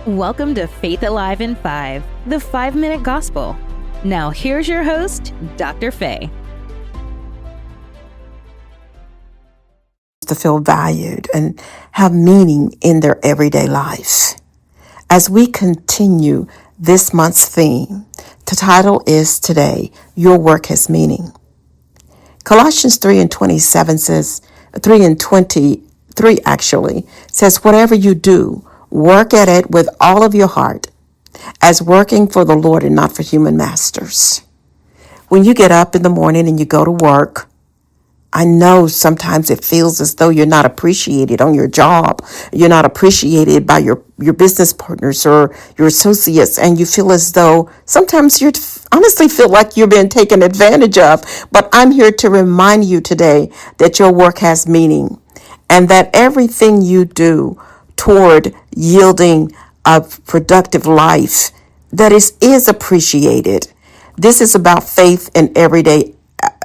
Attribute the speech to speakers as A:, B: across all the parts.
A: Welcome to Faith Alive in 5, the 5-minute gospel. Now here's your host, DrFaye.
B: To feel valued and have meaning in their everyday life. As we continue this month's theme, the title is today, Your Work Has Meaning. Colossians 3:27 says, 3:23 actually, says, whatever you do, work at it with all of your heart, as working for the Lord and not for human masters. When you get up in the morning and you go to work, I know sometimes it feels as though you're not appreciated on your job. You're not appreciated by your business partners or your associates, and you feel as though sometimes you honestly feel like you're being taken advantage of. But I'm here to remind you today that your work has meaning and that everything you do toward yielding a productive life that is appreciated. This is about faith in everyday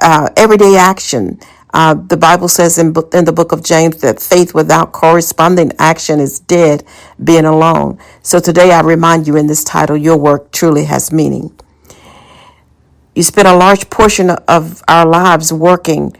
B: action. The Bible says in the book of James that faith without corresponding action is dead, being alone. So today I remind you in this title, your work truly has meaning. You spend a large portion of our lives working,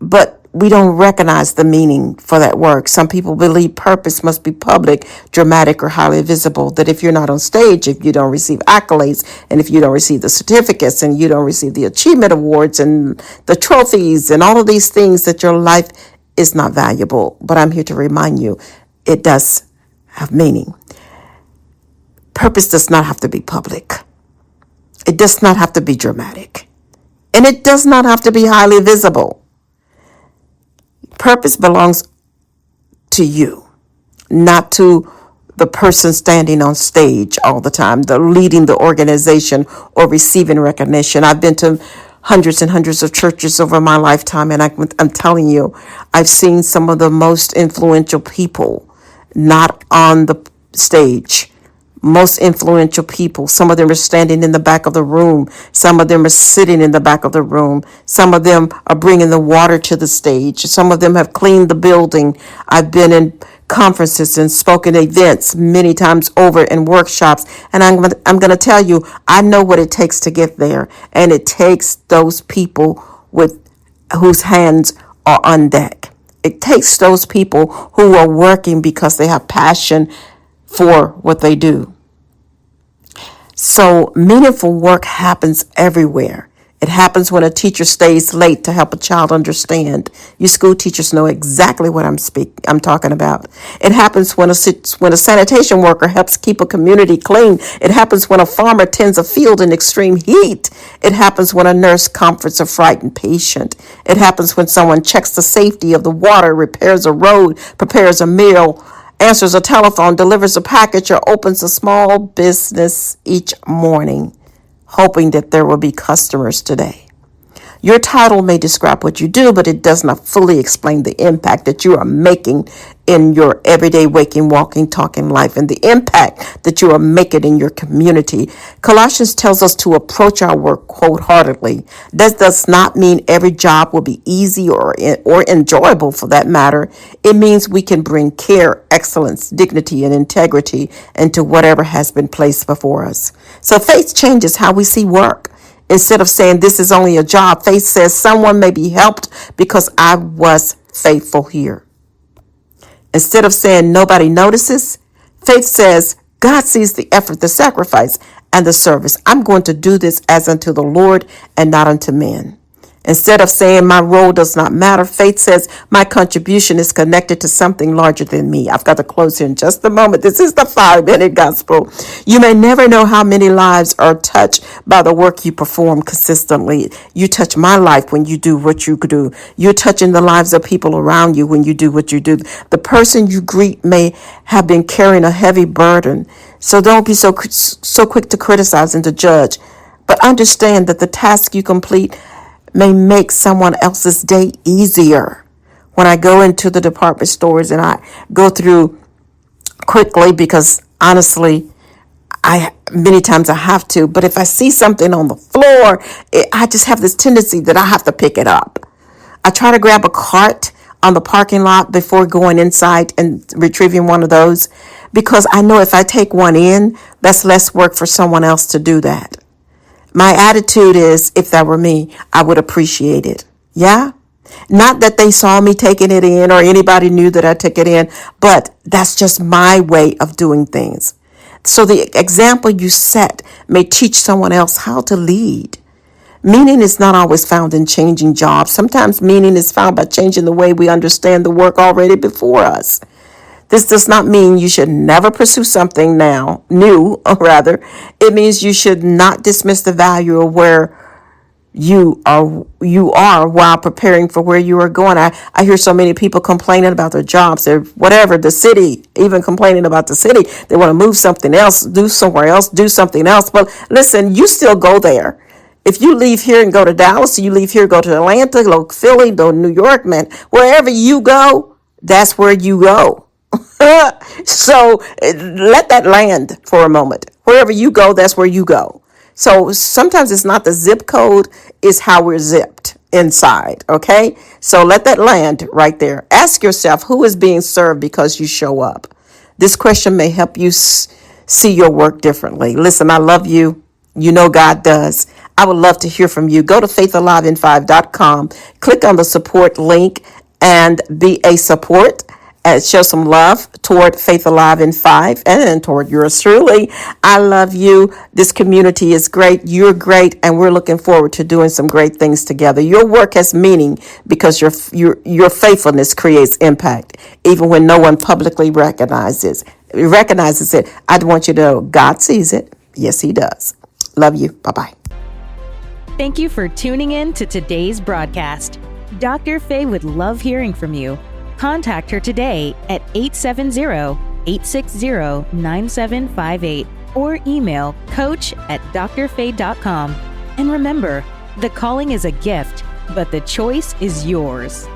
B: but we don't recognize the meaning for that work. Some people believe purpose must be public, dramatic, or highly visible. That if you're not on stage, if you don't receive accolades, and if you don't receive the certificates, and you don't receive the achievement awards, and the trophies, and all of these things, that your life is not valuable. But I'm here to remind you, it does have meaning. Purpose does not have to be public. It does not have to be dramatic. And it does not have to be highly visible. Purpose belongs to you, not to the person standing on stage all the time, the leading the organization or receiving recognition. I've been to hundreds and hundreds of churches over my lifetime, and I'm telling you, I've seen some of the most influential people not on the stage. Most influential people. Some of them are standing in the back of the room. Some of them are sitting in the back of the room. Some of them are bringing the water to the stage. Some of them have cleaned the building. I've been in conferences and spoken events many times over in workshops. And I'm going to tell you, I know what it takes to get there. And it takes those people whose hands are on deck. It takes those people who are working because they have passion for what they do. So meaningful work happens everywhere. It happens when a teacher stays late to help a child understand. You school teachers know exactly what I'm talking about. It happens when a sanitation worker helps keep a community clean. It happens when a farmer tends a field in extreme heat. It happens when a nurse comforts a frightened patient. It happens when someone checks the safety of the water, repairs a road, prepares a meal, answers a telephone, delivers a package, or opens a small business each morning, hoping that there will be customers today. Your title may describe what you do, but it does not fully explain the impact that you are making in your everyday waking, walking, talking life, and the impact that you are making in your community. Colossians tells us to approach our work wholeheartedly. That does not mean every job will be easy or enjoyable for that matter. It means we can bring care, excellence, dignity, and integrity into whatever has been placed before us. So faith changes how we see work. Instead of saying this is only a job, faith says someone may be helped because I was faithful here. Instead of saying nobody notices, faith says God sees the effort, the sacrifice, and the service. I'm going to do this as unto the Lord and not unto men. Instead of saying my role does not matter, faith says my contribution is connected to something larger than me. I've got to close here in just a moment. This is the 5-minute gospel. You may never know how many lives are touched by the work you perform consistently. You touch my life when you do what you do. You're touching the lives of people around you when you do what you do. The person you greet may have been carrying a heavy burden. So don't be so quick to criticize and to judge. But understand that the task you complete may make someone else's day easier. When I go into the department stores and I go through quickly, because honestly, many times I have to, but if I see something on the floor, I just have this tendency that I have to pick it up. I try to grab a cart on the parking lot before going inside and retrieving one of those, because I know if I take one in, that's less work for someone else to do that. My attitude is, if that were me, I would appreciate it. Yeah? Not that they saw me taking it in or anybody knew that I took it in, but that's just my way of doing things. So the example you set may teach someone else how to lead. Meaning is not always found in changing jobs. Sometimes meaning is found by changing the way we understand the work already before us. This does not mean you should never pursue something new, or rather, it means you should not dismiss the value of where you are while preparing for where you are going. I hear so many people complaining about their jobs or whatever, the city, even complaining about the city. They want to move something else, do somewhere else, do something else. But listen, you still go there. If you leave here and go to Dallas, you leave here, go to Atlanta, go to Philly, go to New York, man, wherever you go, that's where you go. So let that land for a moment. Wherever you go, that's where you go. So sometimes it's not the zip code, it's how we're zipped inside, okay? So let that land right there. Ask yourself, who is being served because you show up? This question may help you see your work differently. Listen, I love you. You know God does. I would love to hear from you. Go to faithaliveinfive.com, click on the support link and be a support. And show some love toward Faith Alive in 5 and toward yours truly. I love you. This community is great. You're great. And we're looking forward to doing some great things together. Your work has meaning because your faithfulness creates impact. Even when no one publicly recognizes it, I want you to know God sees it. Yes, he does. Love you. Bye-bye.
A: Thank you for tuning in to today's broadcast. Dr. Faye would love hearing from you. Contact her today at 870-860-9758 or email coach@drfaye.com. And remember, the calling is a gift, but the choice is yours.